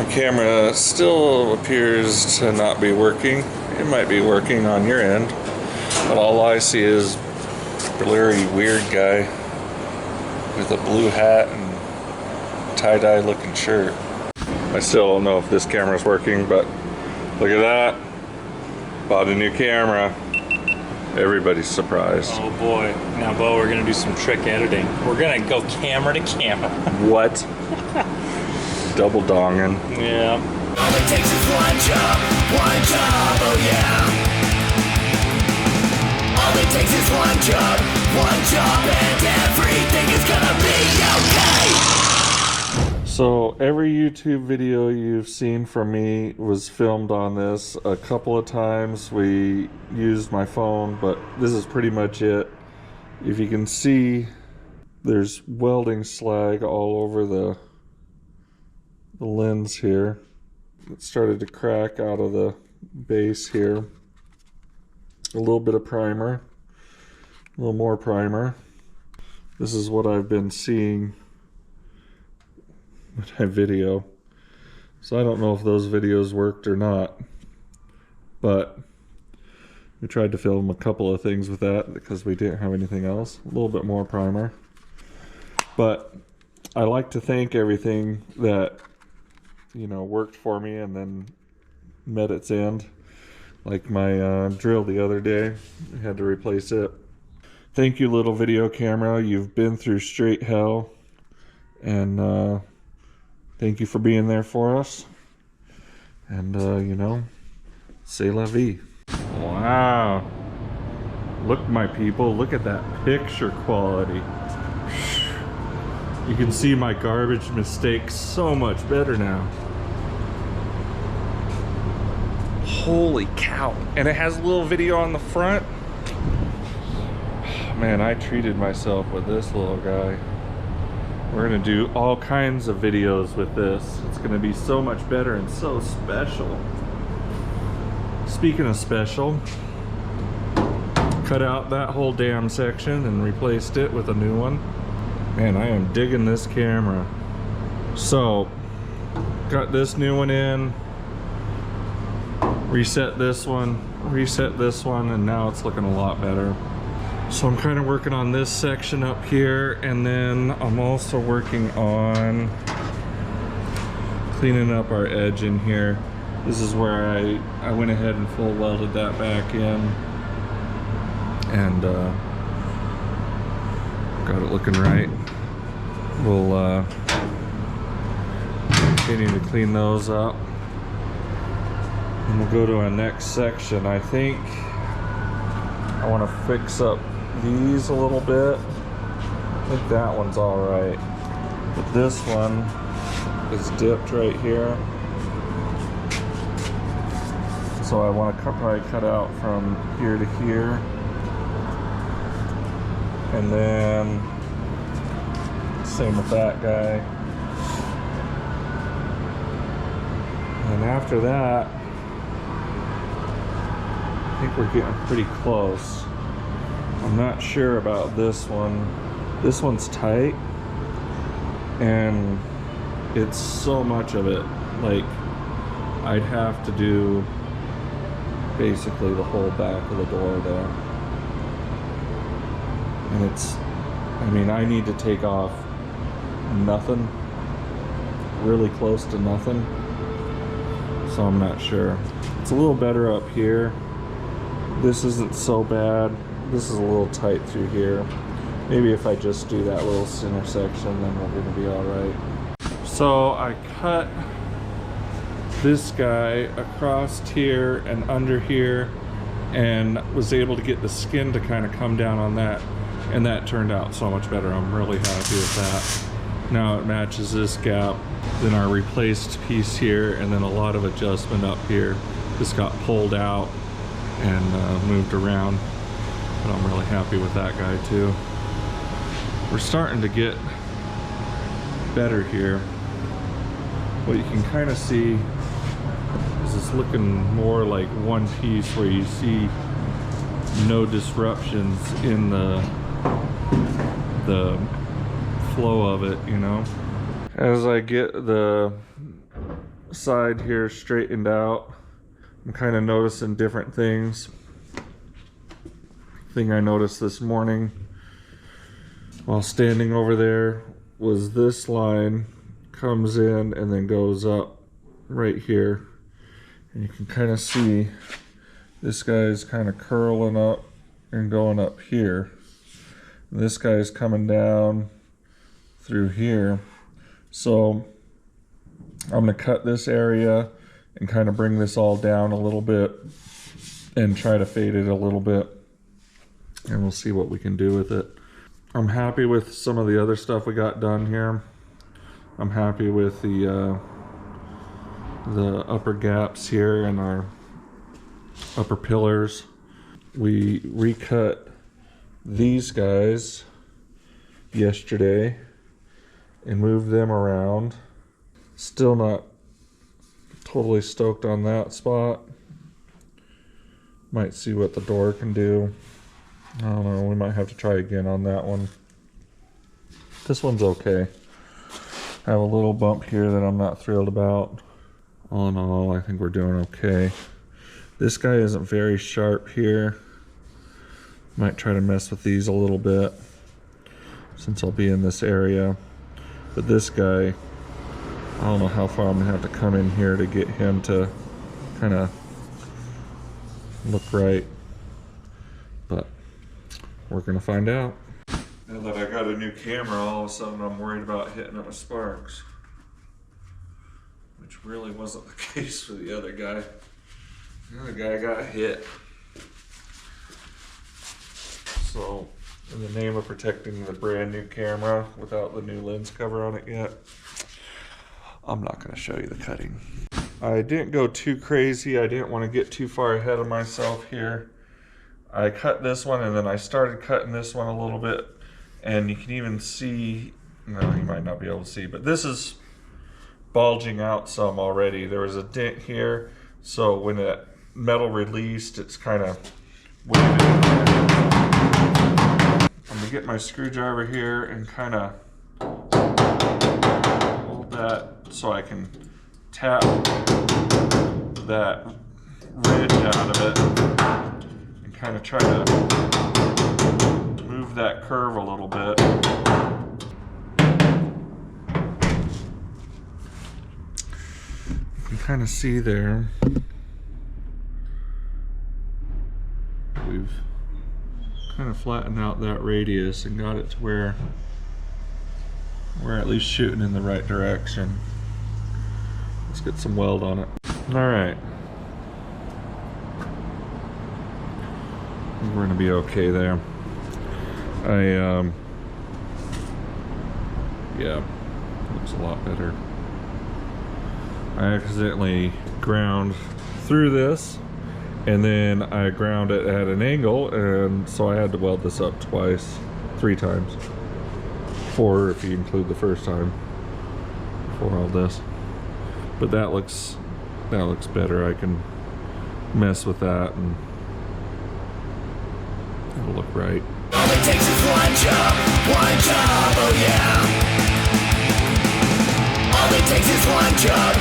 camera still appears to not be working. It might be working on your end, but all I see is Blurry weird guy with a blue hat and tie-dye looking shirt. I still don't know if this camera's working, but look at that. Bought a new camera. Everybody's surprised. Oh boy. Now, Bo, we're gonna do some trick editing. We're gonna go camera to camera. What? Double donging. Yeah. All it takes is one job, oh yeah. All it takes is one job, and everything is gonna be okay. So every YouTube video you've seen from me was filmed on this. A couple of times we used my phone, but this is pretty much it. If you can see, there's welding slag all over the lens here. It started to crack out of the base here. A little bit of primer, a little more primer. This is what I've been seeing with my video. So I don't know if those videos worked or not, but we tried to film a couple of things with that because we didn't have anything else. A little bit more primer. But I like to thank everything that, you know, worked for me and then met its end. Like my drill the other day, I had to replace it. Thank you, little video camera. You've been through straight hell, and thank you for being there for us. And you know, c'est la vie. Wow, look, my people, look at that picture quality. You can see my garbage mistakes so much better now. Holy cow. And it has a little video on the front. Man, I treated myself with this little guy. We're gonna do all kinds of videos with this. It's gonna be so much better and so special. Speaking of special, cut out that whole damn section and replaced it with a new one. Man, I am digging this camera. So, got this new one in, reset this one, and now it's looking a lot better. So I'm kind of working on this section up here, and then I'm also working on cleaning up our edge in here. This is where I went ahead and full welded that back in, and got it looking right. We'll continue to clean those up, and we'll go to our next section. I think I want to fix up these a little bit. I think that one's all right, but this one is dipped right here, so I want to probably cut out from here to here, and then same with that guy. And after that, I think we're getting pretty close. I'm not sure about this one. This one's tight, and it's so much of it. Like, I'd have to do basically the whole back of the door there. And it's, I mean, I need to take off nothing, really close to nothing, so I'm not sure. It's a little better up here. This isn't so bad. This is a little tight through here. Maybe if I just do that little center section, then we're gonna be all right. So I cut this guy across here and under here, and was able to get the skin to kind of come down on that, and that turned out so much better. I'm really happy with that. Now it matches this gap, then our replaced piece here, and then a lot of adjustment up here. This got pulled out and moved around, but I'm really happy with that guy too. We're starting to get better here. What you can kind of see is it's looking more like one piece where you see no disruptions in the flow of it, you know. As I get the side here straightened out. I'm kind of noticing different things. Thing I noticed this morning while standing over there was this line comes in and then goes up right here, and you can kind of see this guy's kind of curling up and going up here. And this guy's coming down through here. So I'm going to cut this area and kind of bring this all down a little bit and try to fade it a little bit, and we'll see what we can do with it. I'm happy with some of the other stuff we got done here. I'm happy with the upper gaps here and our upper pillars. We recut these guys yesterday and moved them around. Still not totally stoked on that spot. Might see what the door can do. I don't know, we might have to try again on that one. This one's okay. I have a little bump here that I'm not thrilled about. All in all, I think we're doing okay. This guy isn't very sharp here. Might try to mess with these a little bit since I'll be in this area. But this guy, I don't know how far I'm gonna have to come in here to get him to kind of look right, but we're gonna find out. Now that I got a new camera, all of a sudden I'm worried about hitting it with sparks, which really wasn't the case for the other guy. The other guy got hit. So, in the name of protecting the brand new camera without the new lens cover on it yet, I'm not going to show you the cutting. I didn't go too crazy. I didn't want to get too far ahead of myself here. I cut this one and then I started cutting this one a little bit, and you can even see, no, you might not be able to see, but this is bulging out some already. There was a dent here, so when that metal released, it's kind of waving in there. I'm gonna get my screwdriver here and kind of hold that so I can tap that ridge out of it and kind of try to move that curve a little bit. You can kind of see there we've kind of flattened out that radius and got it to where we're at least shooting in the right direction. Let's get some weld on it. Alright. We're gonna be okay there. Yeah, looks a lot better. I accidentally ground through this, and then I ground it at an angle, and so I had to weld this up three times. 4 if you include the first time for all this. But that looks better. I can mess with that and it'll look right. All it takes is one job, oh yeah. All it takes is one job,